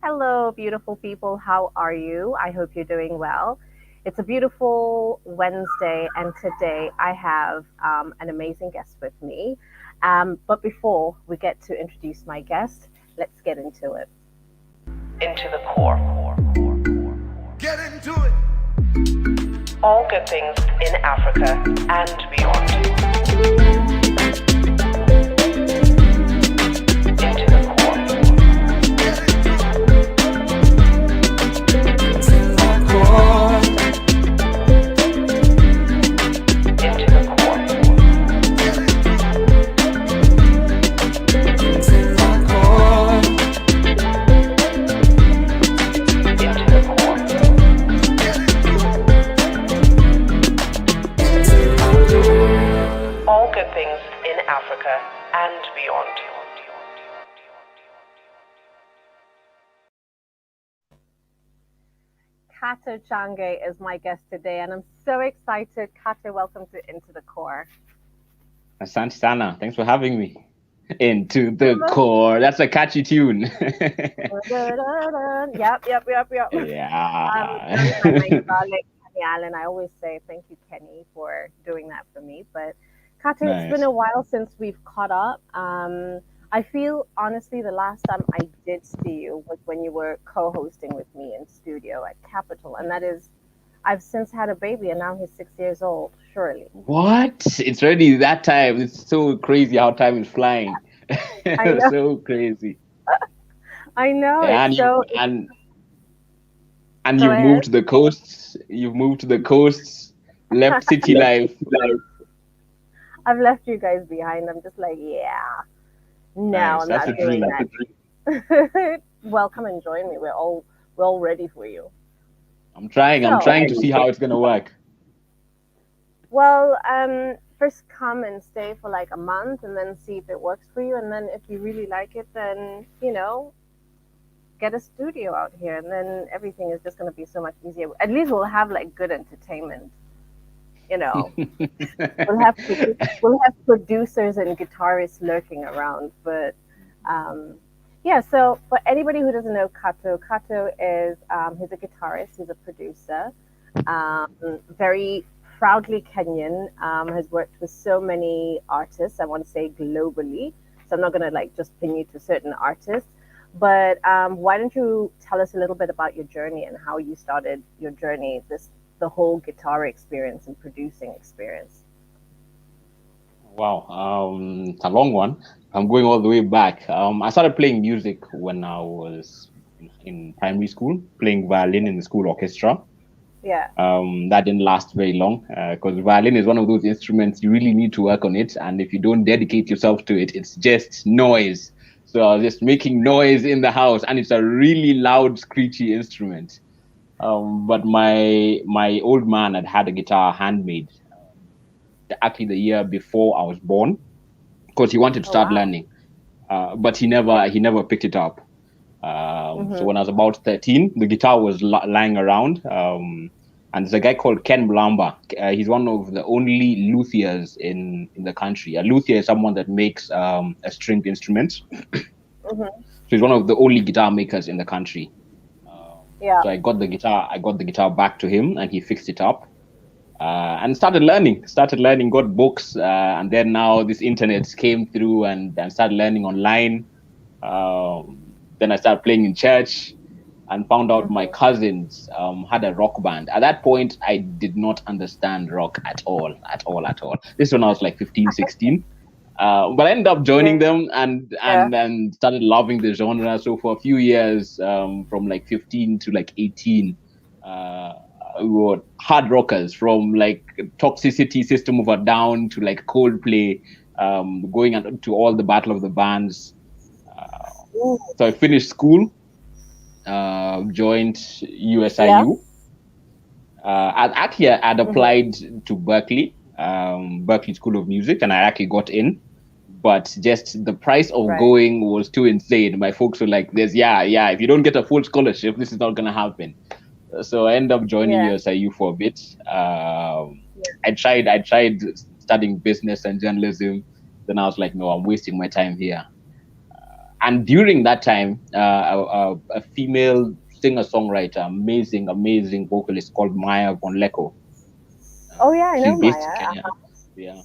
Hello, beautiful people. How are you? I hope you're doing well. It's a beautiful Wednesday, and today I have an amazing guest with me. But before we get to introduce my guest, let's get into it. Into the core. Get into it. All good things in Africa and beyond. Into the core. Into the core. Into the core. All good things in Africa and beyond. Kato Change is my guest today, and I'm so excited. Kato, welcome to Into the Core. Asante Sana, thanks for having me. Into the core. That's a catchy tune. Yep. Yeah. Done by my colleague Kenny Allen. I always say thank you, Kenny, for doing that for me. But Kato, it's been Nice. a while since we've caught up. I feel honestly the last time I did see you was when you were co-hosting with me in studio at Capitol, and that is, I've since had a baby, and now he's 6 years old. Surely, What? It's already that time. It's so crazy how time is flying. I know, So crazy. I know. Yeah, It's and you so. and Go you've ahead. moved to the coasts. You've moved to the coasts, left city life. I've left you guys behind. I'm just like, yeah, no, Nice. I'm That's not a doing dream. that. Well, come and join me. We're all ready for you. I'm trying. I'm So, trying to see how it's gonna work. well, first come and stay for like a month, and then see if it works for you. And then if you really like it, then get a studio out here, and then everything is just going to be so much easier. At least we'll have like good entertainment. You know, we'll have we'll have producers and guitarists lurking around, but um, yeah. So for anybody who doesn't know Kato, Kato is he's a guitarist, he's a producer, very proudly Kenyan. Has worked with so many artists. I want to say globally. So I'm not gonna like just pin you to certain artists. But why don't you tell us a little bit about your journey and how you started your journey, the whole guitar experience and producing experience? Wow, it's a long one. I'm going all the way back. I started playing music when I was in primary school, playing violin in the school orchestra. Yeah. That didn't last very long because violin is one of those instruments you really need to work on it, and if you don't dedicate yourself to it, it's just noise. So I was just making noise in the house, and it's a really loud, screechy instrument. But my old man had a guitar handmade actually the year before I was born because he wanted to Oh start wow. learning, but Okay. he never picked it up. So Mhm. when I was about 13, the guitar was lying around, and there's a guy called Ken Blamba. He's one of the only luthiers in the country. A luthier is someone that makes a stringed instrument. Mhm. So he's one of the only guitar makers in the country. Yeah. So I got the guitar back to him, and he fixed it up. And started learning, got books, and then now this internet came through, and started learning online. Then I started playing in church and found out my Mhm. cousins had a rock band. At that point, I did not understand rock at all, at all, at all. This is when I was like 15, 16. But I ended up joining Yeah. them and started loving the genre. So for a few years, from like 15 to like 18, uh, we were hard rockers from like Toxicity, System of a Down to like Coldplay, going to all the Battle of the Bands. Uh, Ooh. so I finished school, joined Yeah. USIU. I'd Mhm. applied to Berkeley, Berkeley School of Music, and I actually got in. But just the price of Right. going was too insane. My folks were like, "There's yeah. If you don't get a full scholarship, this is not gonna happen." So I ended up joining Yeah. USIU for a bit. Yeah. I tried studying business and journalism. Then I was like, no, I'm wasting my time here. and during that time, a female singer-songwriter, amazing vocalist called Maya von Lecko. Oh yeah, I She's know based in Maya. Kenya. Yeah.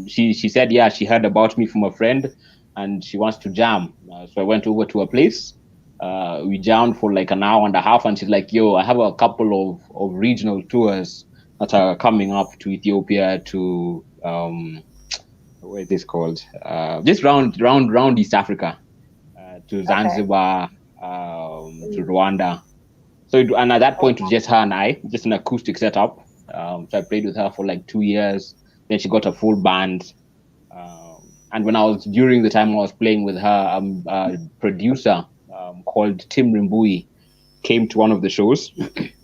She said, yeah, she heard about me from a friend, and she wants to jam. So I went over to her place. We jammed for like an hour and a half, and she's like, "Yo, I have a couple of regional tours that are coming up to Ethiopia, to what is this called? Just round East Africa, to Okay. Zanzibar, to Mm. Rwanda." So and at that Oh, point, it was just her and I, just an acoustic setup. So I played with her for like 2 years. Then she got a full band. And when I was during the time I was playing with her, a producer called Tim Rimbui came to one of the shows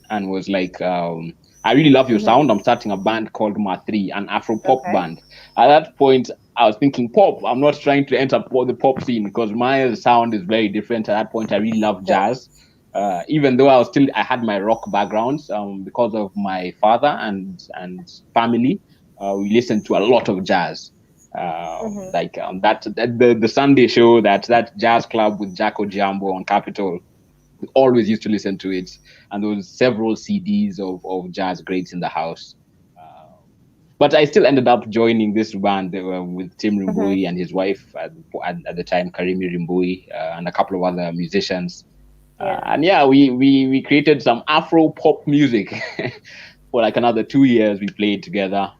and was like, "I really love your mm-hmm. sound. I'm starting a band called Ma3, an Afro pop Okay. band." At that point, I was thinking pop. I'm not trying to enter the pop scene because my sound is very different. At that point, I really love Sure. jazz. Even though I had my rock backgrounds, because of my father and family, we listened to a lot of jazz. Mm-hmm. That the Sunday show, that jazz club with Jacko Jambo on Capitol, always used to listen to it, and there was several CDs of jazz greats in the house. But I still ended up joining this band with Tim Mm-hmm. Rimbui and his wife at the time, Karimi Rimbui, and a couple of other musicians. Yeah. And yeah, we created some Afro pop music for like another 2 years. We played together,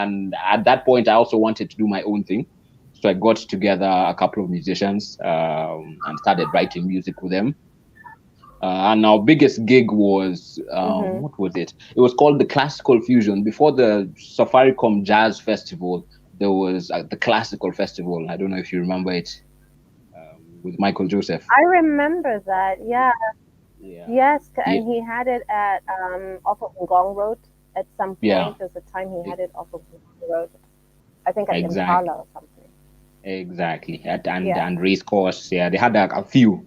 and at that point, I also wanted to do my own thing. So I got together a couple of musicians and started writing music with them. And our biggest gig was Mm-hmm. what was it? It was called the Classical Fusion. Before the Safaricom Jazz Festival, there was the Classical Festival. I don't know if you remember it, with Michael Joseph. I remember that. Yeah. Yeah, Yes, yeah, and he had it at off of Ngong Road at some yeah, point. There's a time he e- had it off of Ngong Road. I think at exactly, Impala or something. exactly. Yeah. And race course. Yeah, they had a few.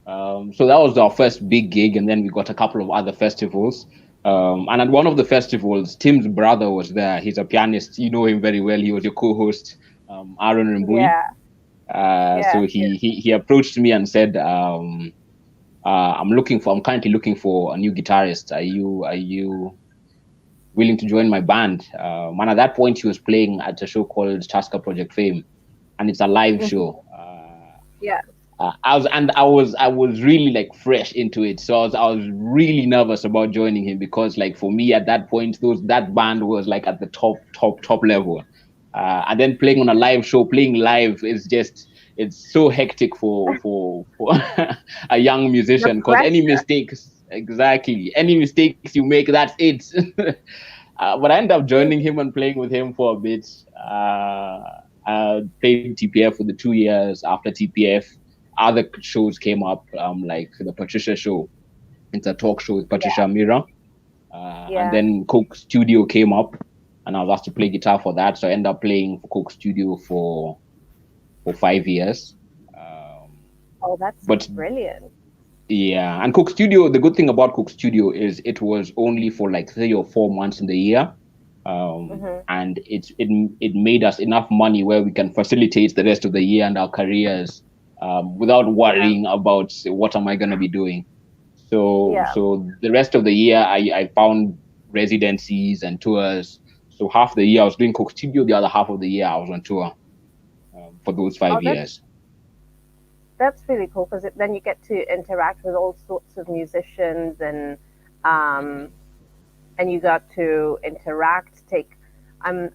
So that was our first big gig, and then we got a couple of other festivals. And at one of the festivals, Tim's brother was there. He's a pianist. You know him very well. He was your co-host, Aaron Rimbui. Yeah. So Yes. Yes. he approached me and said, I'm currently looking for a new guitarist. Are you willing to join my band?" And at that point, he was playing at a show called Tasker Project Fame, and it's a live Mm-hmm. show. Yeah. I was really like fresh into it, so I was really nervous about joining him because like for me at that point, that band was like at the top level, and then playing on a live show, playing live is just, it's so hectic for a young The musician, because pressure. any mistakes you make, that's it. But I ended up joining him and playing with him for a bit. Uh, Played TPF for the 2 years. After TPF, other shows came up, like the Patricia Show. It's a talk show with Yeah. Patricia Mira. And Yeah. then Coke Studio came up, and I was asked to play guitar for that. So I ended up playing for Coke Studio for 5 years. Um, Oh, that's but brilliant. yeah, and Coke Studio, the good thing about Coke Studio is it was only for like 3 or 4 months in the year. Mm-hmm. And it made us enough money where we can facilitate the rest of the year and our careers, without Yeah. worrying about what am I going to be doing. So Yeah. so the rest of the year, I found residencies and tours. So half the year I was doing Coke Studio, the other half of the year I was on tour, for those Oh, five that's years. that's really cool because then you get to interact with all sorts of musicians um and you got to interact. Um,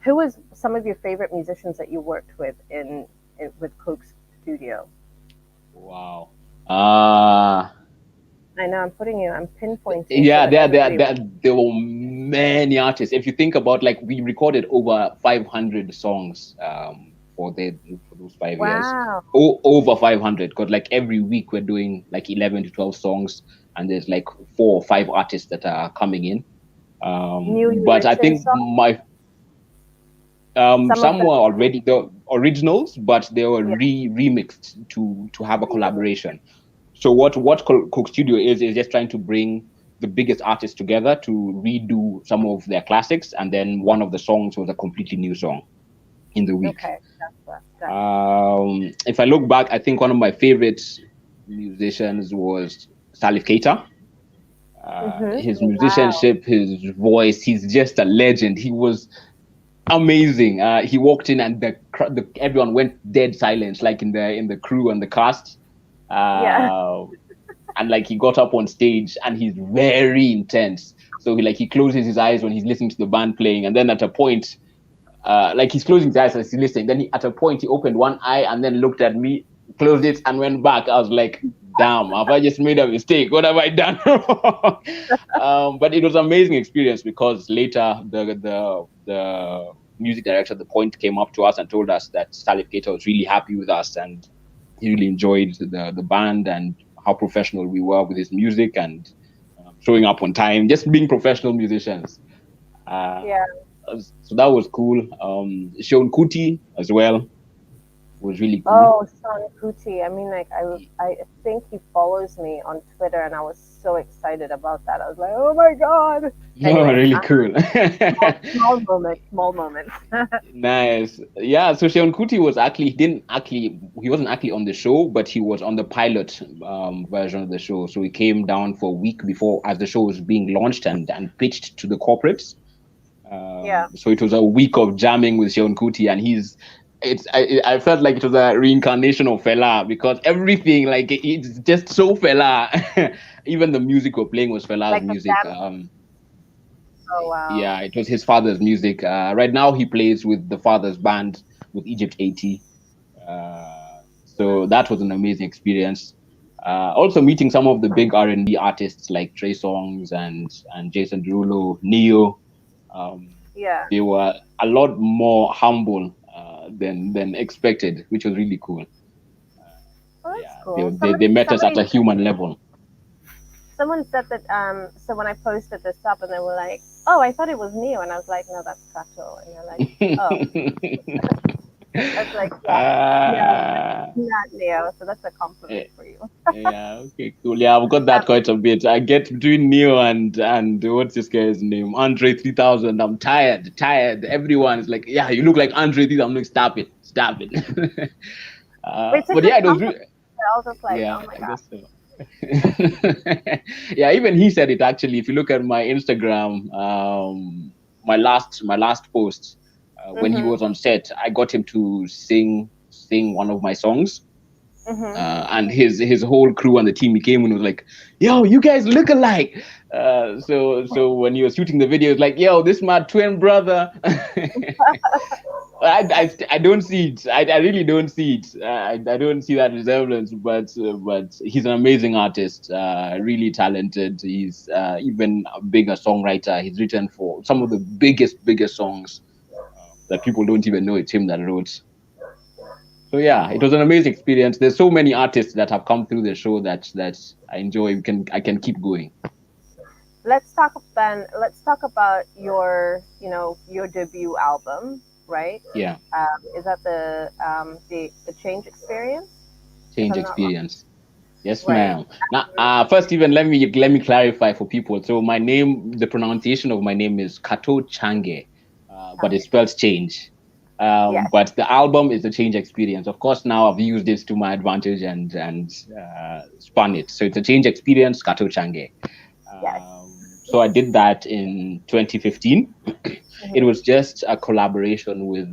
who was some of your favorite musicians that you worked with in with Coke's Studio? Wow. Uh I know I'm pinpointing so yeah, that everybody. there were many artists. If you think about, like, we recorded over 500 songs, for those 5 years. Wow, Over 500, because like every week we're doing like 11 to 12 songs, and there's like 4 or 5 artists that are coming in. newly But I written think songs. my Some of some them. were already the originals, but they were Yeah. remixed to have a collaboration. So what Coke Studio is just trying to bring the biggest artists together to redo some of their classics, and then one of the songs was a completely new song in the week. Okay, gotcha. If if I look back, I think one of my favorite musicians was Salif Keita. Mm-hmm. His Wow. musicianship, his voice, he's just a legend. He was amazing. He walked in and everyone went dead silence, like in the crew and the cast. Yeah. Uh, and like he got up on stage and he's very intense. So he closes his eyes when he's listening to the band playing, and then at a point, like he's closing his eyes as he's listening. Then at a point he opened one eye and then looked at me, closed it, and went back. I was like, "Damn, have I just made a mistake? What have I done wrong?" But it was an amazing experience because later the music director at the point came up to us and told us that Salif Keita was really happy with us and he really enjoyed the band and how professional we were with his music and showing up on time, just being professional musicians. Uh, Yeah. so that was cool. Sean Kuti as well was really cool. Oh, Sean Kuti. I mean, like, I think he follows me on Twitter, and I was so excited about that. I was like, oh my God. Oh, Anyway, really cool. small moment, small moment. Nice. Yeah, so Sean Kuti was actually he wasn't actually on the show, but he was on the pilot version of the show. So he came down for a week before as the show was being launched and pitched to the corporates. Yeah. So it was a week of jamming with Sean Kuti, and I felt like it was a reincarnation of Fela because everything like it's just so Fela. Even the music we're playing was Fela's Like the music. dance. Oh, wow. Yeah, it was his father's music. Right now he plays with the father's band with Egypt 80. So that was an amazing experience. Also meeting some of the big R&B artists like Trey Songz and Jason Derulo, Neo. Um, Yeah. they were a lot more humble than expected, which was really cool. Oh, that's Yeah, cool. they met us at a human level. Someone said that, so when I posted this up and they were like, oh, I thought it was Neo. And I was like, no, that's Kato. And they're like, oh, I was like, yeah, uh, not Neo. So that's a eh, compliment for you. yeah, okay, cool. Yeah, I've got that quite a bit. I get between Neo and what's this guy's name? Andre 3000. I'm tired. Everyone is like, yeah, you look like Andre 3000. I'm like, stop it. It's a But good yeah, it was compliment. I was just like, yeah, oh my I God. guess so. Yeah, even he said it actually. If you look at my Instagram, my last post, when he Mm-hmm. was on set, I got him to sing one of my songs. Mm-hmm. And his whole crew and the team he came and was like, "Yo, you guys look alike." So when he was shooting the video, it's like, "Yo, this is my twin brother." I don't see it. I really don't see it. I don't see that resemblance. But he's an amazing artist. Really talented. He's even a bigger songwriter. He's written for some of the biggest songs that people don't even know it's him that wrote. So yeah, it was an amazing experience. There's so many artists that have come through the show that I enjoy. I can keep going. Let's talk about your, your debut album, right? Yeah, Is that the Change Experience, if change I'm not wrong? experience. Yes, Right. ma'am. Now, first, even let me clarify for people. So my name, the pronunciation of my name is Kato Change, but it Okay. spells change. Yes. But the album is the change experience. Of course, now I've used it to my advantage and spun it. So it's a change experience, Kato Change. Yes. So I did that in 2015. It Hmm. was just a collaboration with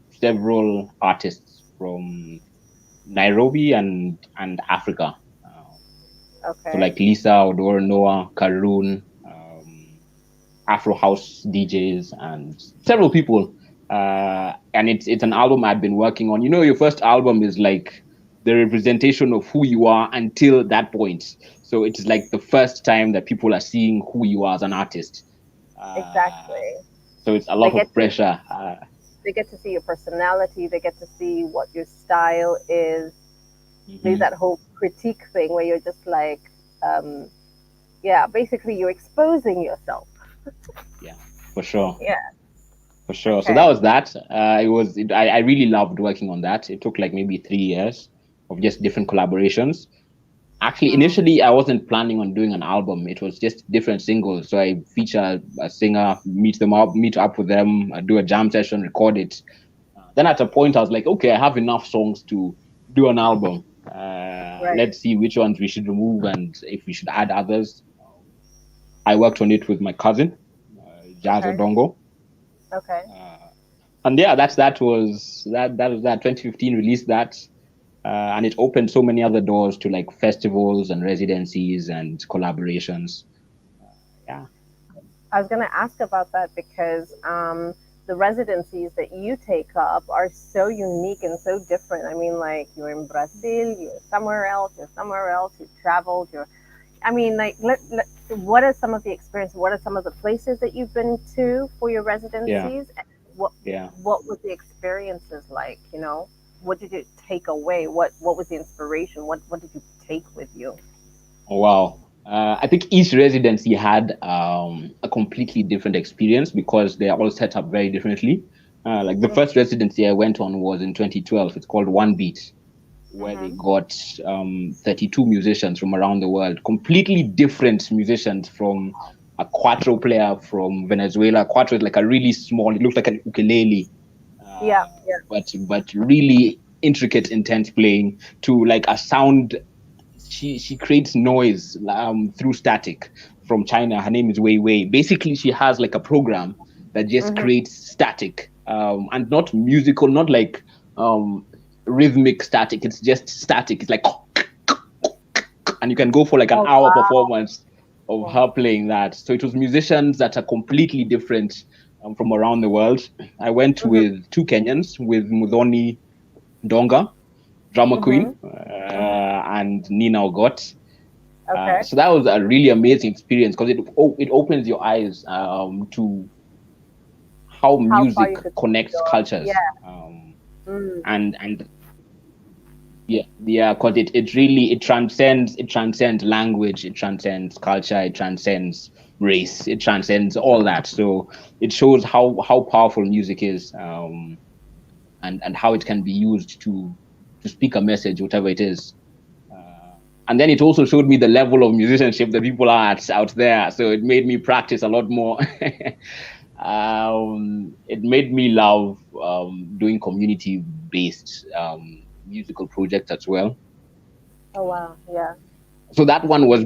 several artists from Nairobi and Africa. So Okay. like Lisa, Odor, Noah, Karun, Afro House DJs, and several people. And it's an album I'd been working on. You know, your first album is like the representation of who you are until that point. So it's like the first time that people are seeing who you are as an artist. Uh, Exactly. so it's a They lot get of to pressure. they get to see your personality. They get to see what your style is. There's Mhm. that whole critique thing where you're just like, um, yeah, basically you're exposing yourself. Yeah, for sure. Yeah. For sure. So that Okay. was that. I really loved working on that. It took like maybe 3 years of just different collaborations. Actually, Mm. initially, I wasn't planning on doing an album. It was just different singles. So I feature a singer, meet up with them, do a jam session, record it. Then at a point, I was like, okay, I have enough songs to do an album. Right. Let's see which ones we should remove and if we should add others. I worked on it with my cousin, Jazz Okay. Odongo. Okay. And yeah, that was that 2015 released that, and it opened so many other doors to like festivals and residencies and collaborations. Yeah. I was going to ask about that because the residencies that you take up are so unique and so different. I mean, like you're in Brazil, you're somewhere else, you've traveled, I mean, like, what are some of the experiences? What are some of the places that you've been to for your Yeah. residencies? And what Yeah. what was the experiences like? What did you take away? What was the inspiration? What did you take with you? Oh, wow. I think each residency had a completely different experience because they are all set up very differently. Like the first residency I went on was in 2012. It's called One Beat, where they Mm-hmm. got 32 musicians from around the world, completely different musicians from a cuatro player from Venezuela. Cuatro is like a really small, it looks like an ukulele, Yeah, uh, yeah. but really intricate, intense playing to like a sound. She creates noise through static from China. Her name is Wei Wei. Basically, she has like a program that just Mm-hmm. creates static and not musical, not like um, rhythmic static. It's just static. It's like, and you can go for like an Oh hour wow. performance of her playing that. So it was musicians that are completely different from around the world. I went Mm-hmm. with two Kenyans, with Mudhoni Donga, drummer Mm-hmm. queen, Mm-hmm. and Nina Ogot. Okay. So that was a really amazing experience because it opens your eyes to how How far music you could connects go? cultures, Yeah. Mm. and yeah, because it transcends language, it transcends culture, it transcends race, it transcends all that. So it shows how powerful music is, and how it can be used to speak a message, whatever it is. And then it also showed me the level of musicianship that people are at out there. So it made me practice a lot more. It made me love doing community-based musical projects as well. Oh wow. Yeah. So that one was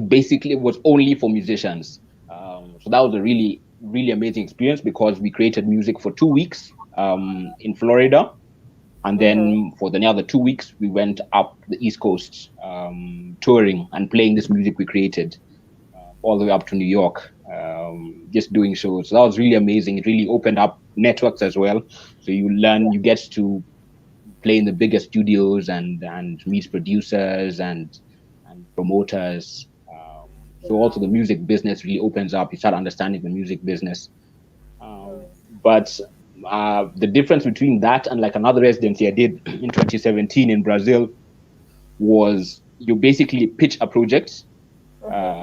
only for musicians. So that was a really really amazing experience because we created music for 2 weeks in Florida, and Mm-hmm. then for the other 2 weeks we went up the East Coast, touring and playing this music we created all the way up to New York, just doing shows. So that was really amazing. It really opened up networks as well. So you get to play in the biggest studios and meet producers and promoters. So also the Wow. music business really opens up. You start understanding the music business. Um, Mm. but the difference between that and like another residency I did in 2017 in Brazil was you basically pitch a project, Mm-hmm.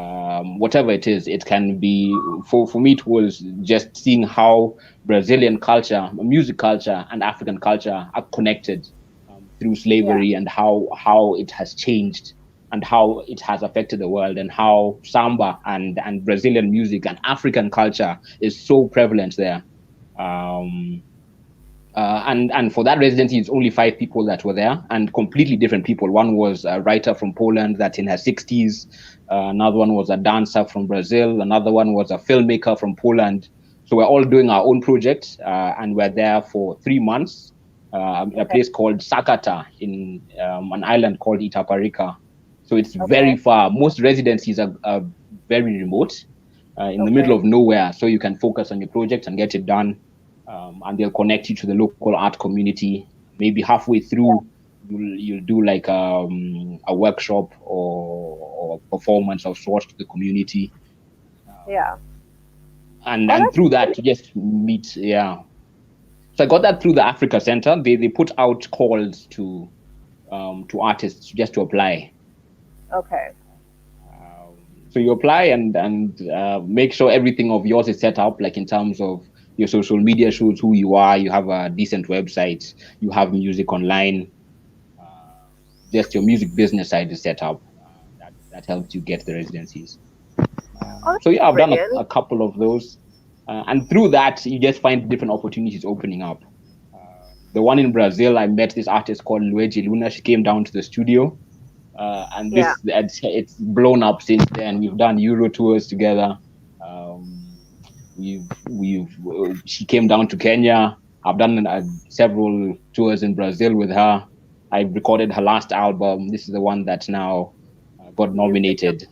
whatever it is. It can be, for me it was just seeing how Brazilian culture, music culture, and African culture are connected through Yeah. slavery, and how it has changed and how it has affected the world, and how samba and Brazilian music and African culture is so prevalent there. Um, and for that residency, it's only 5 people that were there, and completely different people. One was a writer from Poland that's in her 60s. Another one was a dancer from Brazil. Another one was a filmmaker from Poland. So we're all doing our own project, and we're there for 3 months in a Okay. place called Sakata in an island called Itaparica. So it's Okay. very far. Most residencies are very remote, in the middle Okay. of nowhere. So you can focus on your project and get it done, and they'll connect you to the local art community. Maybe halfway through, you'll do like a workshop or performance of sorts to the community, Yeah. Oh, and that's through that really you just meet. Yeah, so I got that through the Africa Center. They put out calls to artists just to apply. okay. So you apply and make sure everything of yours is set up, like in terms of your social media shows who you are. You have a decent website. You have music online. Just your music business side is set up. That helps you get the residencies. Oh, So that's yeah, I've done brilliant. a couple of those, and through that you just find different opportunities opening up. The one in Brazil, I met this artist called Luigi Luna. She came down to the studio, and Yeah. it's blown up since then. We've done Euro tours together. Um, she came down to Kenya. I've done several tours in Brazil with her. I recorded her last album. This is the one that now got You've become. nominated.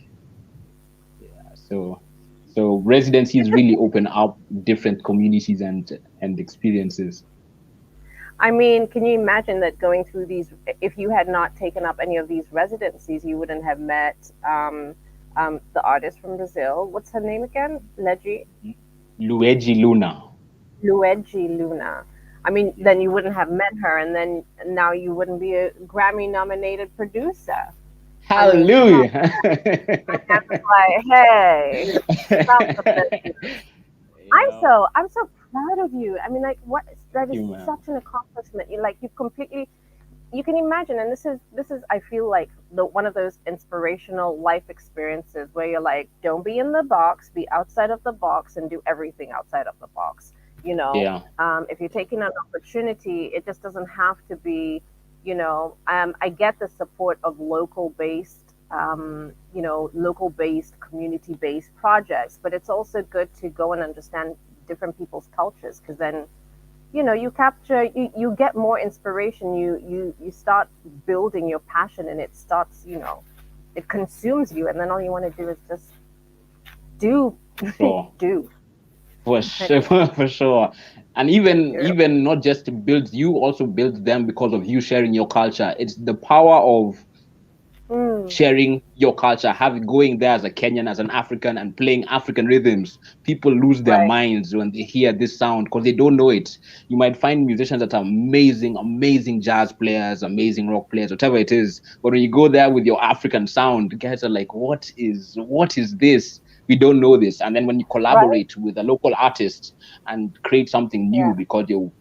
So residencies really open up different communities and experiences. I mean, can you imagine that going through these? If you had not taken up any of these residencies, you wouldn't have met the artist from Brazil. What's her name again? Luigi Luna. Luigi Luna. I mean, then you wouldn't have met her, and then now you wouldn't be a Grammy-nominated producer. I mean, come on, Hallelujah. that's like, hey, stop with this. Yeah. I'm so proud of you. I mean, like, what? That is You, man. such an accomplishment. You completely, you can imagine, and this is I feel like the one of those inspirational life experiences where you're like, don't be in the box, be outside of the box, and do everything outside of the box. Yeah. If you're taking an opportunity, it just doesn't have to be, I get the support of local based, community based projects, but it's also good to go and understand different people's cultures because then you get more inspiration, you start building your passion and it starts, it consumes you, and then all you want to do is just do. Sure. Do. For sure, for sure. And even not just builds you, also builds them because of you sharing your culture. It's the power of Mm, sharing your culture, having going there as a Kenyan, as an African, and playing African rhythms. People lose their right. minds when they hear this sound because they don't know it. You might find musicians that are amazing, amazing jazz players, amazing rock players, whatever it is. But when you go there with your African sound, guys are like, what is this? We don't know this. And then when you Right. collaborate with a local artist and create something new Yeah. because you're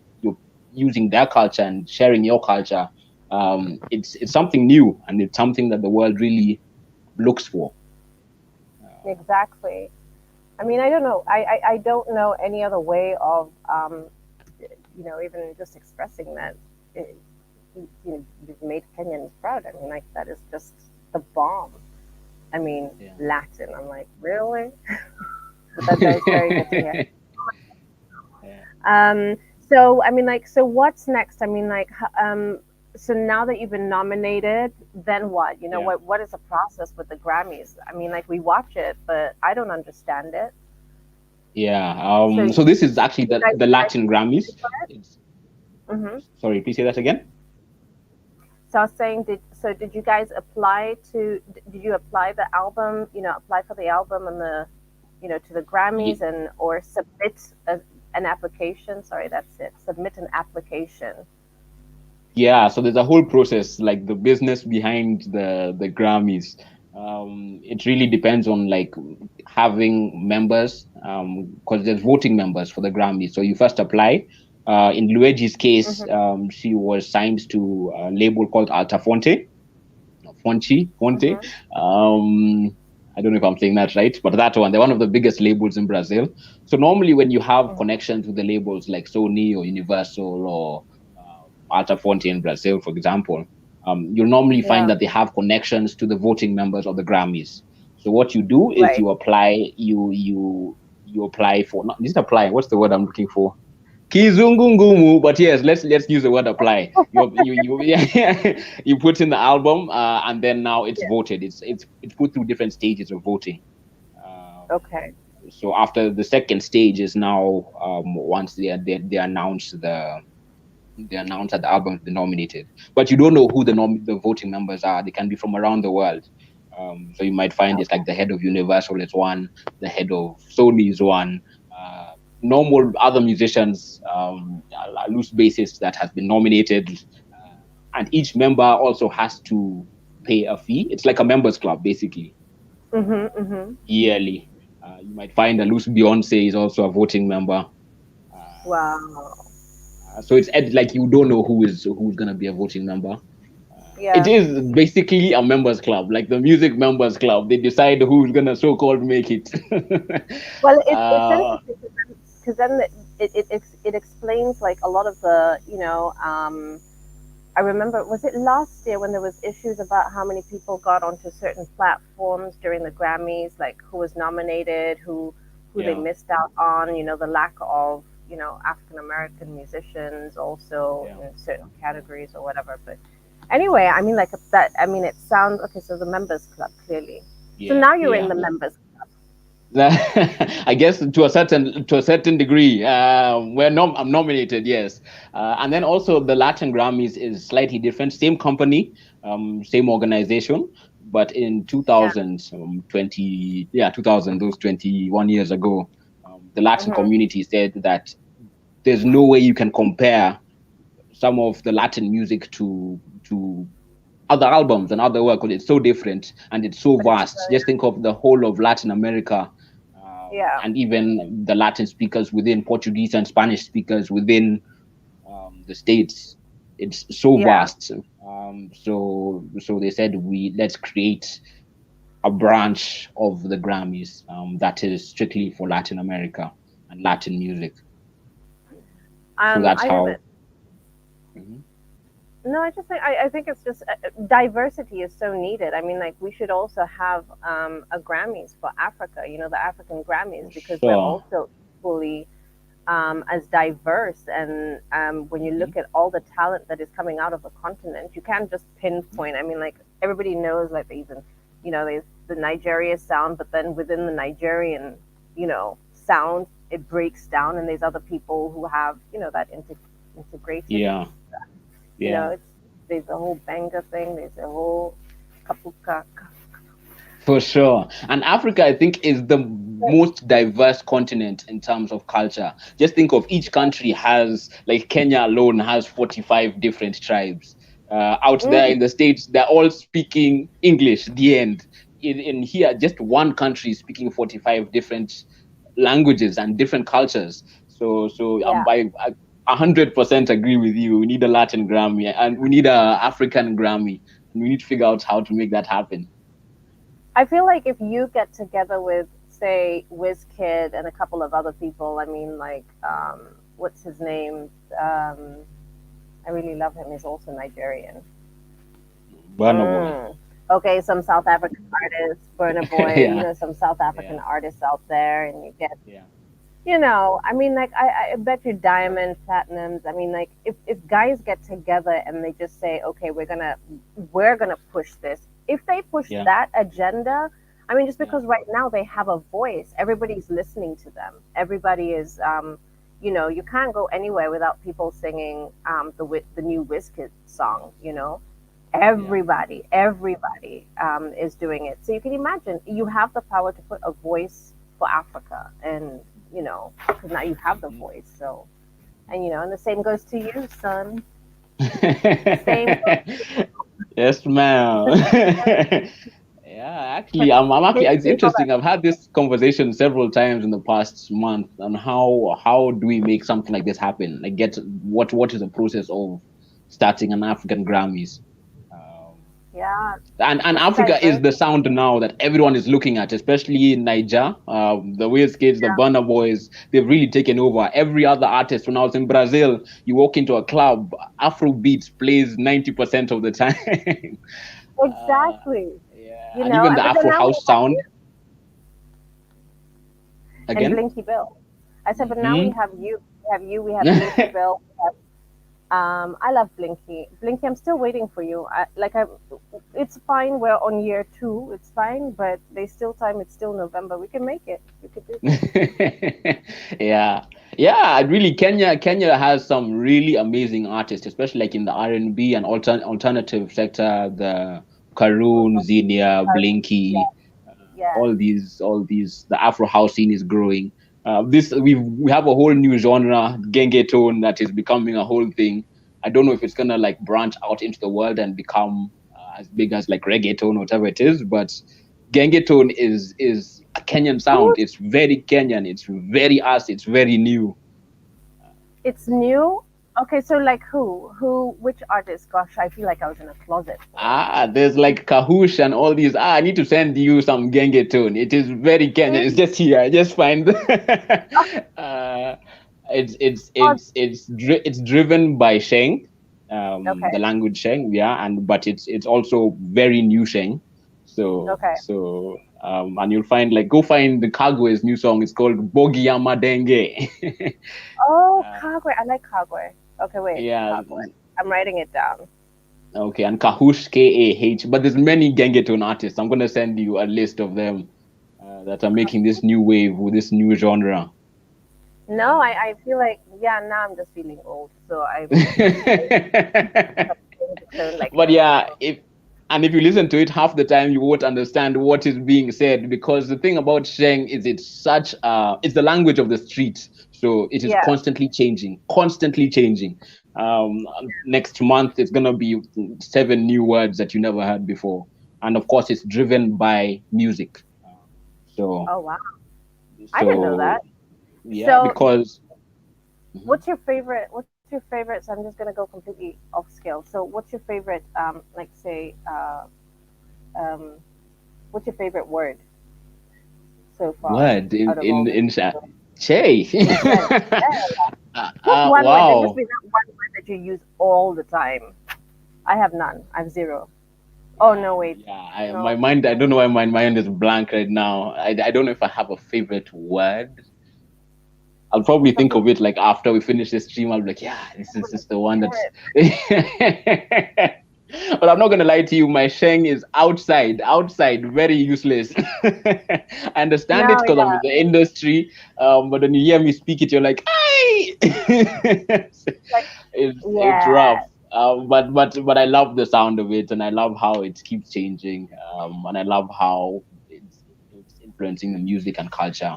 using their culture and sharing your culture, it's something new and it's something that the world really looks for. Exactly. I mean, I don't know. I don't know any other way of, even just expressing that. It, you've made Kenyans proud. I mean, like that is just the bomb. I mean, Yeah. Latin. I'm like, really? But that is very good to hear. Yeah. Um, so I mean, like, so what's next? I mean, like, so now that you've been nominated, then what? Yeah. What is the process with the Grammys? I mean, like, we watch it, but I don't understand it. Yeah. So So this is actually you the guys Latin apply Grammys. for it? It's, Mm-hmm. sorry, please say that again. So I was saying, did you guys apply did you apply the album? Apply for the album and to the Grammys Ye- and or submit an application. Sorry, that's it. Submit an application. Yeah, so there's a whole process, like the business behind the Grammys. It really depends on like having members, because there's voting members for the Grammys. So you first apply. In Luigi's case, Mm-hmm. she was signed to a label called Altafonte, Fonte. Mm-hmm. I don't know if I'm saying that right, but that one, they're one of the biggest labels in Brazil. So normally, when you have Mm-hmm. connections with the labels like Sony or Universal or Alta Fonte in Brazil, for example, you'll normally find Yeah. that they have connections to the voting members of the Grammys. So what you do is Right. you apply, you apply for, not just apply. What's the word I'm looking for? Kizungungumu, but yes, let's use the word apply. Yeah, you put in the album, and then now it's Yeah. voted. It's put through different stages of voting. Um, Okay. so after the second stage is now, once they announce that the album has been nominated, but you don't know who the voting members are. They can be from around the world. So you might find it's Okay. like the head of Universal is one, the head of Sony is one, uh, normal other musicians, a loose basis that has been nominated, and each member also has to pay a fee. It's like a members club basically, Mm-hmm. Mm-hmm. yearly. You might find a loose Beyonce is also a voting member. Uh, Wow. so it's like you don't know who's gonna be a voting member. It Yeah. is basically a members club, like the music members club. They decide who's gonna so-called make it. Well, it's uh, interesting because then it explains like a lot of the, I remember, was it last year when there was issues about how many people got onto certain platforms during the Grammys, like who was nominated, who they Yeah. missed out on, the lack of, African American musicians also Yeah. in certain categories or whatever. But anyway, I mean, like that, I mean, it sounds okay. So the members club, clearly. So Yeah. now you're in Yeah. the members. I guess to a certain degree, I'm nominated, yes, and then also the Latin Grammys is slightly different. Same company, same organization, but in Yeah. 2020, yeah, 2000, those 21 years ago, the Latin Hmm. community said that there's no way you can compare some of the Latin music to other albums and other work because it's so different and it's so But it's vast. Just think of the whole of Latin America, yeah, and even the Latin speakers within Portuguese and Spanish speakers within the states. It's so yeah. vast. So they said we let's create a branch of the Grammys that is strictly for Latin America and Latin music. So that's I haven't. how. Mhm. No, I just think I think it's just diversity is so needed. I mean, like we should also have a Grammys for Africa. The African Grammys because we're Sure. also equally as diverse. And when you Mhm. look at all the talent that is coming out of the continent, you can't just pinpoint. I mean, like everybody knows, like they even, there's the Nigeria sound, but then within the Nigerian, sound, it breaks down, and there's other people who have, that integrated. Yeah. Yeah. It's there's a whole banga thing. There's a whole kapuka. For sure. And Africa, I think, is the most diverse continent in terms of culture. Just think of each country has, like Kenya alone has 45 different tribes. Out there Mm, in the States, they're all speaking English, the end. In here, just one country is speaking 45 different languages and different cultures. So yeah. I 100% agree with you. We need a Latin Grammy and we need a African Grammy. And we need to figure out how to make that happen. I feel like if you get together with, say, Kid and a couple of other people, I mean, like, what's his name? I really love him. He's also Nigerian. Burna Boy. Okay, some South African artists, Burna Boy, Yeah, some South African yeah, artists out there, and you get, yeah, I mean, like, I bet you diamond, platinums. I mean, like, if guys get together and they just say, okay, we're gonna push this. If they push yeah, that agenda, I mean, just yeah, because right now they have a voice, everybody's listening to them. Everybody is, you can't go anywhere without people singing the new Wizkid song. yeah, Everybody is doing it. So you can imagine you have the power to put a voice for Africa, and because now you have the mhm. voice. So, and the same goes to you, son. Same goes Yes, ma'am. Yeah, actually, I'm actually, makes it's me feel interesting. I've had this conversation several times in the past month on how do we make something like this happen? Like, get what is the process of starting an African Grammys? Um, yeah, and just Africa is diverse. the sound now that everyone is looking at, especially in Niger. The Wiz Kids, the Burna Boys, they've really taken over. Every other artist, when I was in Brazil, you walk into a club, Afro beats plays 90% of the time. uh, Exactly. yeah, and even the But then Afro now we house have sound you and again. Blinky Bill. I said, but now we Hmm. have you. We have Blinky Bill. I love Blinky. Blinky, I'm still waiting for you. It's fine. We're on year 2. It's fine, but they still time. It's still November. We can make it. We could do this. Yeah, yeah. Really, Kenya has some really amazing artists, especially like in the R&B and alternative sector. The Karoon, Zinnia, Yeah, Blinky, yeah. all these. The Afro house scene is growing. This we have a whole new genre, genge tone, that is becoming a whole thing. I don't know if it's gonna like branch out into the world and become as big as like reggaeton or whatever it is, but Gengetone is a Kenyan sound. Who? It's very Kenyan. It's very us. It's very new. It's new. Okay, so like who? Which artist? Gosh, I feel like I was in a closet for it. There's like Kahush and all these. I need to send you some Gengetone. It is very Kenyan. It's just here. I just find. uh, Oh, It's driven by Sheng, okay, the language Sheng, yeah, and but it's also very new Sheng. okay. And you'll find, like, go find the Kagwe's new song. It's called Bogi Yamadenge. Oh, uh, Kagwe. I like Kagwe. Okay, wait, yeah, Kagwe. I'm writing it down. okay, and Kahush Kah. But there's many Gengetone artists. I'm gonna send you a list of them that are making this new wave with this new genre. No, I feel like yeah. Now I'm just feeling old, so I tone like But those. yeah, if you listen to it half the time, you won't understand what is being said, because the thing about Sheng is it's the language of the street, so it is Yeah. constantly changing. Next month it's gonna be 7 new words that you never heard before, and of course it's driven by music. So Oh wow. I didn't know so that. yeah, So, because Mhm. what's your favorite? What's your favorite? So I'm just gonna go completely off scale. So, what's your favorite? Like say, um, what's your favorite word so far word out of all in the Che. in Shen? Yeah. Just one word. There must Wow. be that one word that you use all the time. I have none. I have zero. Oh no, wait. Yeah. My No. mind. I don't know why my mind is blank right now. I don't know if I have a favorite word. I'll probably think Something. of it like after we finish this stream. I'll be like, yeah, this is the one that's. But I'm not gonna lie to you. My Sheng is outside, very useless. I No, understand it because I'm yeah, in the industry. But when you hear me speak it, you're like, "Ay!" like It's yeah. rough. But I love the sound of it, and I love how it keeps changing. And I love how it's influencing the music and culture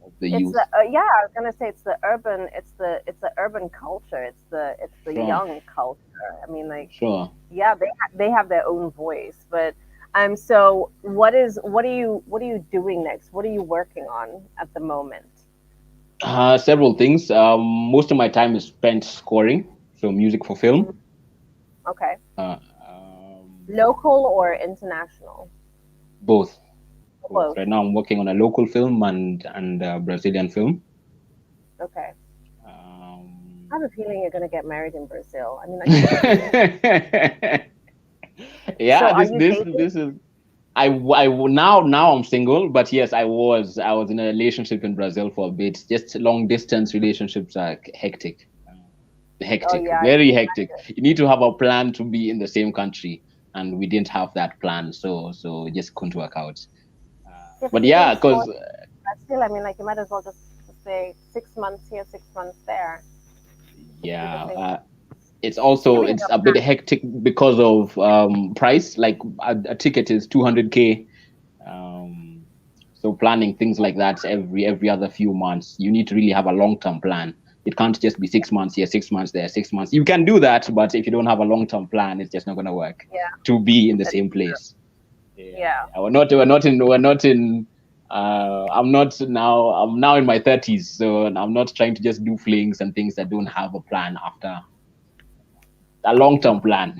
of the It's youth. the yeah. I was gonna say it's the urban. It's the urban culture. It's the Sure, young culture. I mean, like sure. yeah, they have their own voice. But so what are you doing next? What are you working on at the moment? Several things. Most of my time is spent scoring, so music for Mm, film. okay, Uh, um, local or international? both, both. Both. Right now, I'm working on a local film and Brazilian film. Okay. I Um, have a feeling you're gonna get married in Brazil. I mean, I can just feel it. So yeah, are you dating? this is now I'm single, but yes, I was in a relationship in Brazil for a bit. Just long distance relationships are hectic, Oh hectic, yeah, I can very hectic. imagine. You need to have a plan to be in the same country, and we didn't have that plan, so it just couldn't work out. Yeah, but But even yeah, scoring because still, I mean, like you might as well just say 6 months here, 6 months there. Just do the yeah, same. Giving it's up. a bit hectic because of price. Like a ticket is 200K. Um, so planning things like that every other few months, you need to really have a long term plan. It can't just be 6 months here, 6 months there, 6 months. You can do that, but if you don't have a long term plan, it's just not gonna work Yeah, to be in the that's same true. place. Yeah, Yeah. yeah. We're not in. I'm now in my 30s, so I'm not trying to just do flings and things that don't have a plan after a long term plan.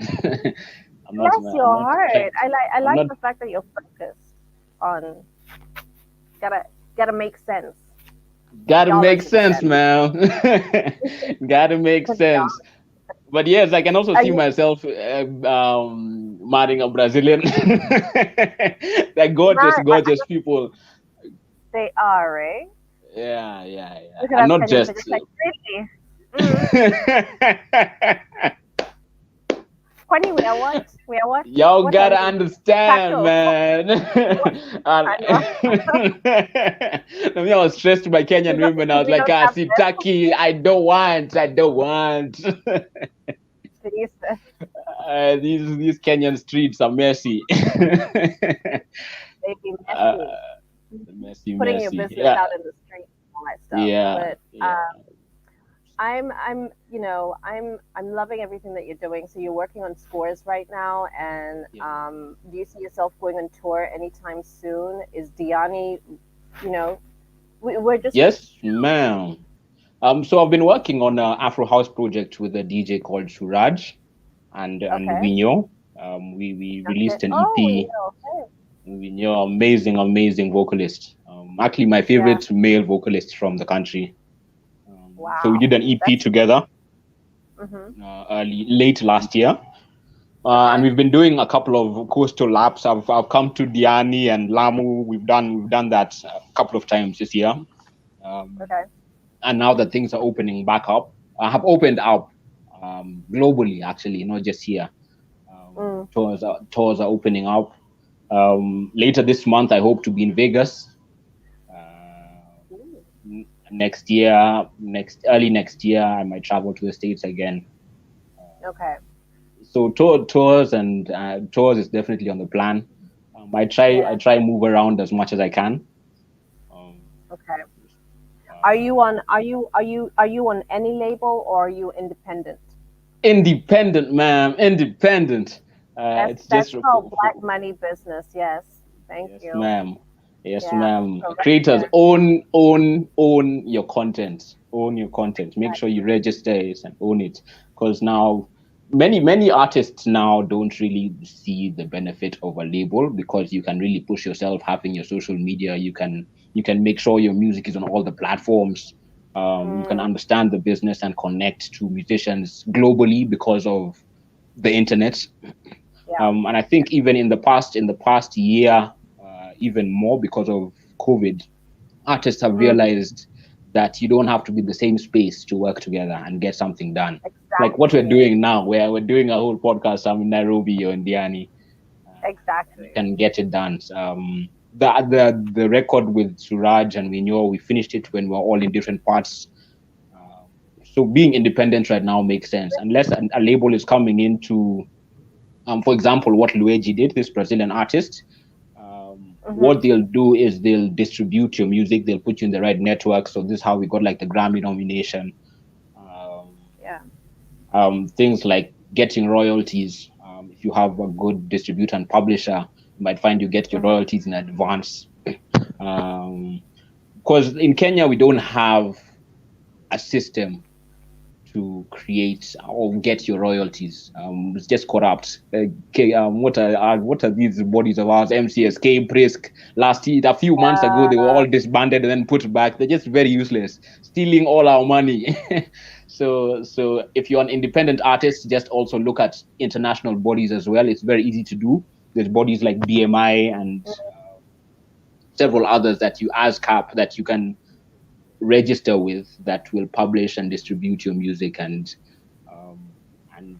Bless your I'm not heart. trying. I like I'm not the fact that you're focused on gotta gotta make sense. Gotta Y'all are make sense, success. man. Gotta make sense. But yes, I can also Are see you myself marrying a Brazilian. They're gorgeous, not? gorgeous people. They are, right? Yeah, yeah, yeah. Look at And us not Kenyans. They're just. just like, really? Mm. Kwani, we are what? We are what? Y'all What are gotta we? understand, Kato. man. What? And I know. I was stressed by Kenyan women. I was We like, don't have them. Sitaki, I don't want. Jesus. These Kenyan streets are messy. They be uh, messy. messy, Putting your messy. business Yeah, out in the street and all that stuff. yeah, But yeah, I'm loving everything that you're doing. So you're working on scores right now, and yeah. do you see yourself going on tour anytime soon? Is Diani, you know, we're just Yes, ma'am. So I've been working on an Afro house project with a DJ called Suraj and okay. Winyo. We Okay. released an Oh, we EP. know. Okay. Winyo, amazing vocalist. Actually, my Yeah. favorite male vocalist from the country. So we did an Wow. EP That's together mm-hmm. late last year. And Okay. we've been doing a couple of coastal laps. I've come to Diani and Lamu. We've done that a couple of times this year. Um, Okay. and now that things are opening back up, have opened up globally, actually, not just here. Mm. Tours are opening up. Later this month, I hope to be in Vegas. Ooh. Next year, next year, I might travel to the States again. Okay. So tours is definitely on the plan. I Yeah. try move around as much as I can. Um, Okay. uh, Are you on any label or are you independent? Independent, ma'am, independent. It's That's just called black money business. Yes. Thank yes, you. ma'am. Yes, Yeah. ma'am. Correct Creators there. own your content. Own your content. Make sure you Exactly. register it and own it. Because now many artists now don't really see the benefit of a label because you can really push yourself having your social media. You can make sure your music is on all the platforms. You can Mm, understand the business and connect to musicians globally because of the internet. yeah. And I think even in the past year, even more because of COVID, artists have Mm, realized that you don't have to be the same space to work together and get something done. Like what we're exactly. doing now, where we're doing a whole podcast. I'm in Nairobi or in Diani. You Exactly. can get it done. The record with Suraj and Vinyo, we finished it when we're all in different parts. Um, so being independent right now makes sense, unless a label is coming in to for example, what Luigi did, this Brazilian artist, Mm-hmm. what they'll do is they'll distribute your music, they'll put you in the right network. So this is how we got like the Grammy nomination. Um, Yeah. Things like getting royalties. If you have a good distributor and publisher, you might find you get your Mm-hmm. royalties in advance. Because in Kenya we don't have a system to create or get your royalties. It's just corrupt. What are these bodies of ours? MCSK, Prisk. Last year, a few months ago, they were Uh, all disbanded and then put back. They're just very useless, stealing all our money. So if you're an independent artist, just also look at international bodies as well. It's very easy to do. There's bodies like BMI and several others that you ASCAP that you can register with that will publish and distribute your music um, and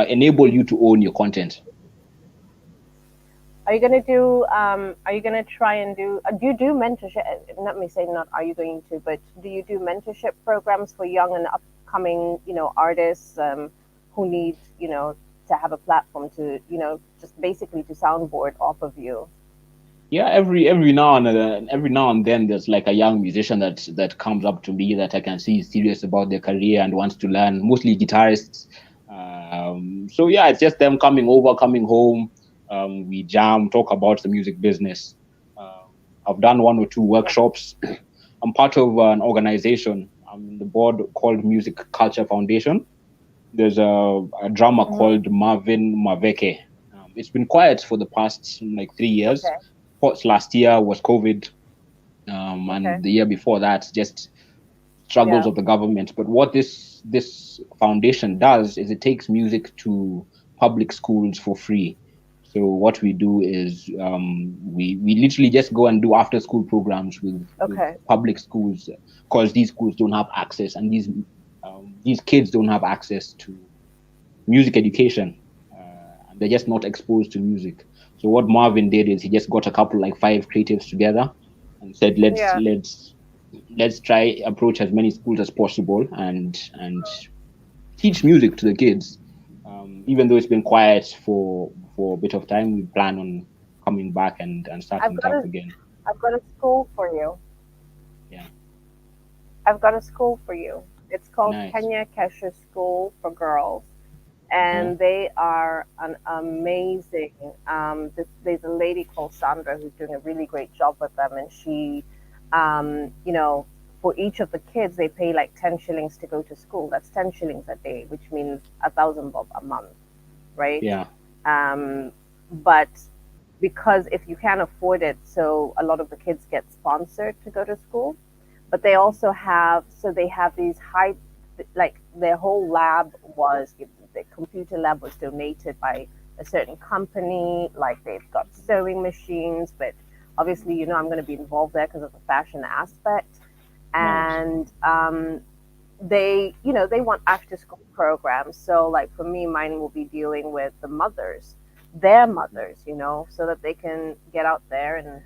enable you to own your content. are you gonna do? Are you gonna try and do you do mentorship? Not me saying not. Are you going to? But do you do mentorship programs for young and upcoming, artists who need, to have a platform to, just basically to soundboard off of you? Yeah, every now and then there's like a young musician that comes up to me that I can see is serious about their career and wants to learn. Mostly guitarists. So yeah, it's just them coming over, coming home. We jam, talk about the music business. Um, I've done one or two Yeah. workshops. I'm part of an organization. I'm in the board called Music Culture Foundation. There's a drummer Hmm. called Marvin Maveke. It's been quiet for the past like 3 years. Okay. Of last year was COVID, Okay. and the year before that, just struggles Yeah. of the government. But what this foundation does is it takes music to public schools for free. So what we do is we literally just go and do after school programs with Okay. public schools because these schools don't have access and these kids don't have access to music education, and they're just not exposed to music. So what Marvin did is he just got a couple like five creatives together and said Yeah. let's try approach as many schools as possible and teach music to the kids. Even though it's been quiet for a bit of time, we plan on coming back and I've starting it got up a again. I've got a school for you. Yeah, I've got a school for you. It's called nice. Kenya Kesha School for Girls, Uh-huh. and they are an amazing. There's a lady called Sandra who's doing a really great job with them, and she, for each of the kids, they pay like 10 shillings to go to school. That's 10 shillings a day, which means 1,000 bob a month, right? Yeah. Um, but because if you can't afford it, so a lot of the kids get sponsored to go to school. But they also have, so they have these high, like their whole lab was, the computer lab was donated by a certain company. Like they've got sewing machines, but obviously, I'm going to be involved there because of the fashion aspect. Nice. And they want after school programs. So like for me, mine will be dealing with the mothers, their mothers, so that they can get out there and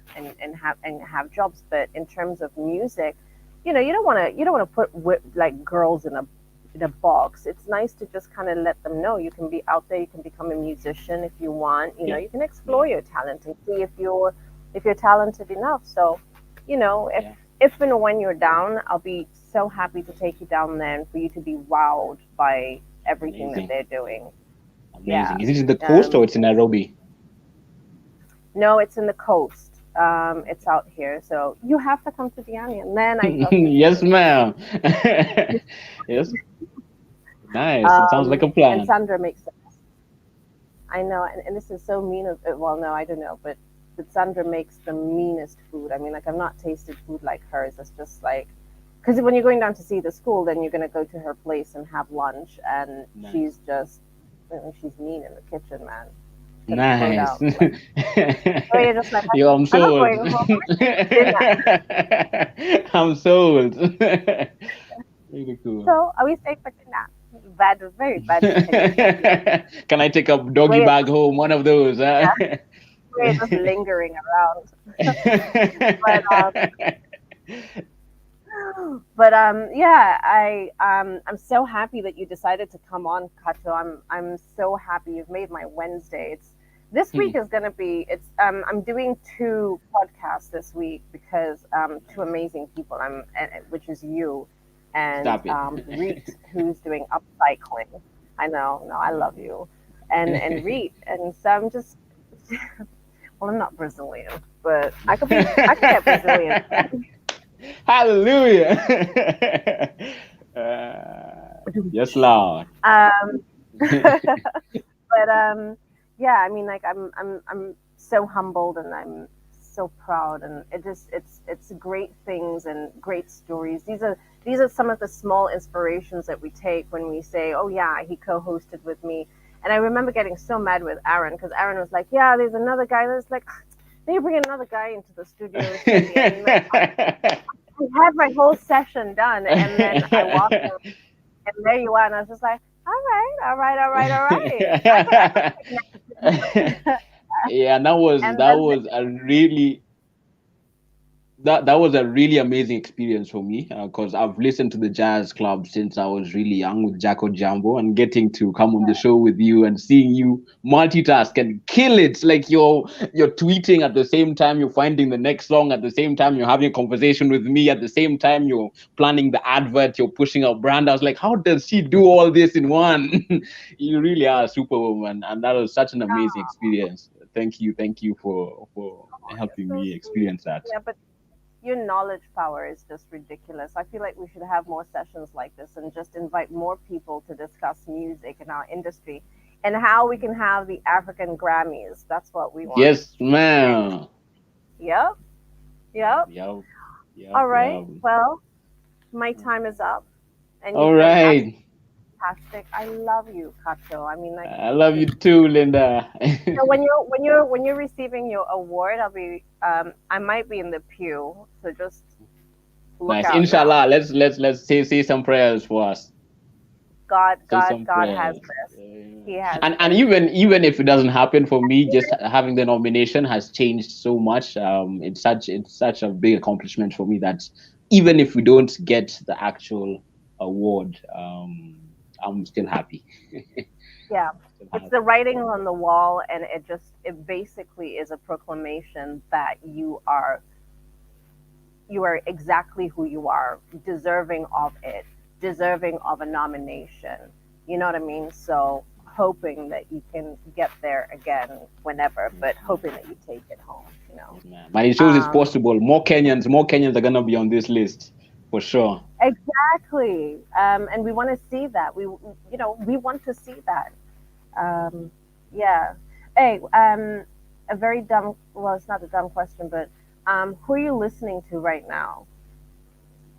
have jobs. But in terms of music, you don't want to put like girls in a box. It's nice to just kind of let them know you can be out there, you can become a musician if you want. Yeah. You can Yeah. explore your talent and see if you're talented enough. So, if Yeah. if and when you're down, I'll be so happy to take you down there and for you to be wowed by everything that Amazing. they're doing. Yeah. Amazing. Is it in the coast or Um, it's in Nairobi? no, it's in the coast. It's out here, so you have to come to Diani, and then I tell you Yes, to. ma'am. Yes. Nice. It sounds like a And plan. Sandra makes I know, and this is so mean of well, no, I don't know, but Sandra makes the meanest food. I mean, like I've not tasted food like hers. It's just like because when you're going down to see the school, then you're gonna go to her place and have lunch, and Nice. she's just she's mean in the kitchen, man. She's gonna throw Nice. down like. Oh, you're just like Yo, I'm I'm not sold. going home. I'm eating dinner. I'm sold. Really cool. So are we staying for dinner? Bad, very bad Kenyan Swahili. Can I take a doggy We're bag home? One of those, huh? yeah, we're just lingering around. But yeah, I'm so happy that you decided to come on, Kato. I'm so happy you've made my Wednesday. It's this week is gonna be it's I'm doing two podcasts this week because two amazing people which is you and Stop it. Reet, who's doing upcycling. I know, no, I love you. And Reet, and so I'm just well, I'm not Brazilian, but I could get Brazilian. Hallelujah. Yes, Lord. Um, but yeah, I mean, like I'm so humbled and I'm so proud, and it's great things and great stories. These are some of the small inspirations that we take when we say, oh yeah, he co-hosted with me. And I remember getting so mad with Aaron because Aaron was like, yeah, there's another guy. That's like, then you bring another guy into the studio, Cindy. I mean, like I had my whole session done, and then I walked in, and there you are, and I was just like, all right, all right, all right, all right. I could take next. Yeah, that was And that then was a really that was a really amazing experience for me because I've listened to the jazz club since I was really young with Jacko Jambo, and getting to come on the show with you and seeing you multitask and kill it, like you're tweeting at the same time you're finding the next song, at the same time you're having a conversation with me, at the same time you're planning the advert, you're pushing out brand. I was like, how does she do all this in one? You really are a superwoman, and that was such an amazing experience. Thank you for you're helping so me sweet. experience that. Yeah, but your knowledge power is just ridiculous. I feel like we should have more sessions like this and just invite more people to discuss music in our industry and how we can have the African Grammys. That's what we want. Yes, ma'am. Yep, yep. Yep, yep, All right. yep. Well, my time is up, and All you've been right. fantastic. I love you, Kato. I mean, like, I love you too, Linda. so when you're receiving your award, I might be in the pew, so just look Nice. out Inshallah. now. Let's say some prayers for us. God, Say God, some God has prayers. this. He Yeah. has And this. even if it doesn't happen for me, just having the nomination has changed so much. It's such a big accomplishment for me that even if we don't get the actual award, I'm still happy. Yeah, Still it's the happy. writing on the wall, and it basically is a proclamation that you are exactly who you are, deserving of it, deserving of a nomination. You know what I mean? So hoping that you can get there again whenever, Yes, but hoping ma'am. that you take it home. You know. Yes, ma'am. But it shows it's Um, possible. More Kenyans are gonna be on this list for sure. exactly, and we want to see that. We want to see that. Um, yeah. Hey, a very dumb. Well, it's not a dumb question, but who are you listening to right now?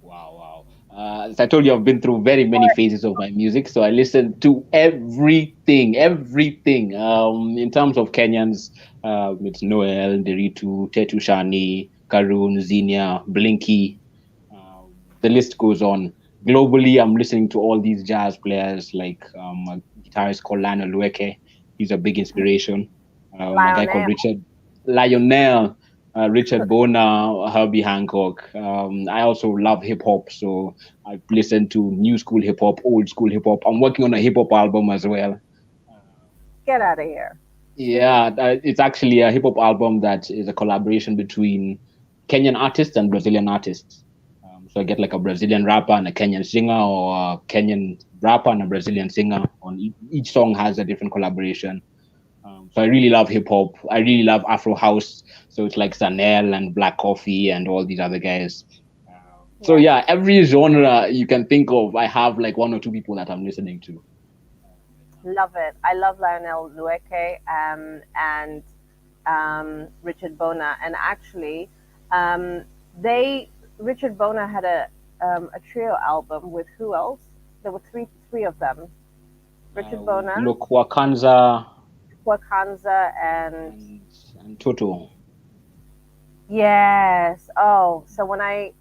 Wow, wow. As I told you, I've been through very many phases of my music, so I listen to everything, everything. In terms of Kenyans, it's Noel, Deritu, Tetu Shani, Karun, Zinia, Blinky. The list goes on. Globally, I'm listening to all these jazz players, like a guitarist called Lionel Lueke. He's a big inspiration. A guy called Lionel. Lionel, Richard Bona, Herbie Hancock. I also love hip hop, so I listen to new school hip hop, old school hip hop. I'm working on a hip hop album as well. Get out of here. Yeah, it's actually a hip hop album that is a collaboration between Kenyan artists and Brazilian artists. So I get like a Brazilian rapper and a Kenyan singer, or a Kenyan rapper and a Brazilian singer. On each song has a different collaboration. So I really love hip hop. I really love Afro house. So it's like Sanel and Black Coffee and all these other guys. So Yes. yeah, every genre you can think of, I have like one or two people that I'm listening to. Love it. I love Lionel Lueke and Richard Bona. And actually, um, they Richard Bona had a trio album with who else? There were three of them. Richard With Bona, Lokwakanza Wakanza, and and and Toto. yes. Oh, so when I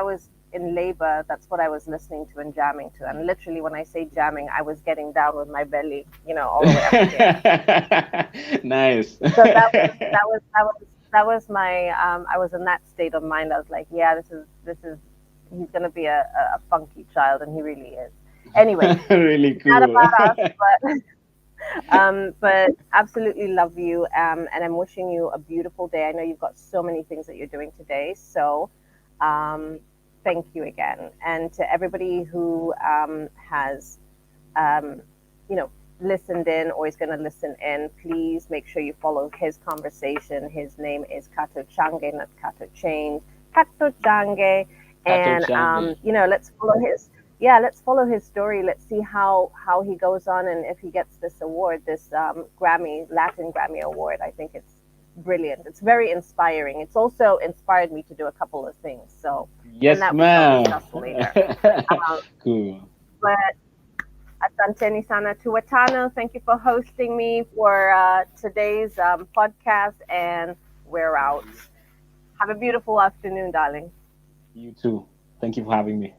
was in labor, that's what I was listening to and jamming to. And literally, when I say jamming, I was getting down with my belly, all the way up here. Nice. So that was my I was in that state of mind. I was like, yeah, this is he's gonna be a funky child, and he really is. Anyway, Really not cool. about us, but absolutely love you, and I'm wishing you a beautiful day. I know you've got so many things that you're doing today, so um, thank you again, and to everybody who has um, you know, listened in or is going to listen in, please make sure you follow his conversation. His name is Kato Change, not Kato Change. Kato Change. Kato And, Change. let's follow his, yeah, let's follow his story. Let's see how he goes on and if he gets this award, this Latin Grammy award. I think it's brilliant. It's very inspiring. It's also inspired me to do a couple of things. So, and Yes, that we shall ma'am. discuss later. Um, Cool. but Asanteni sana Tuatano. Thank you for hosting me for today's podcast, and we're out. Have a beautiful afternoon, darling. You too. Thank you for having me.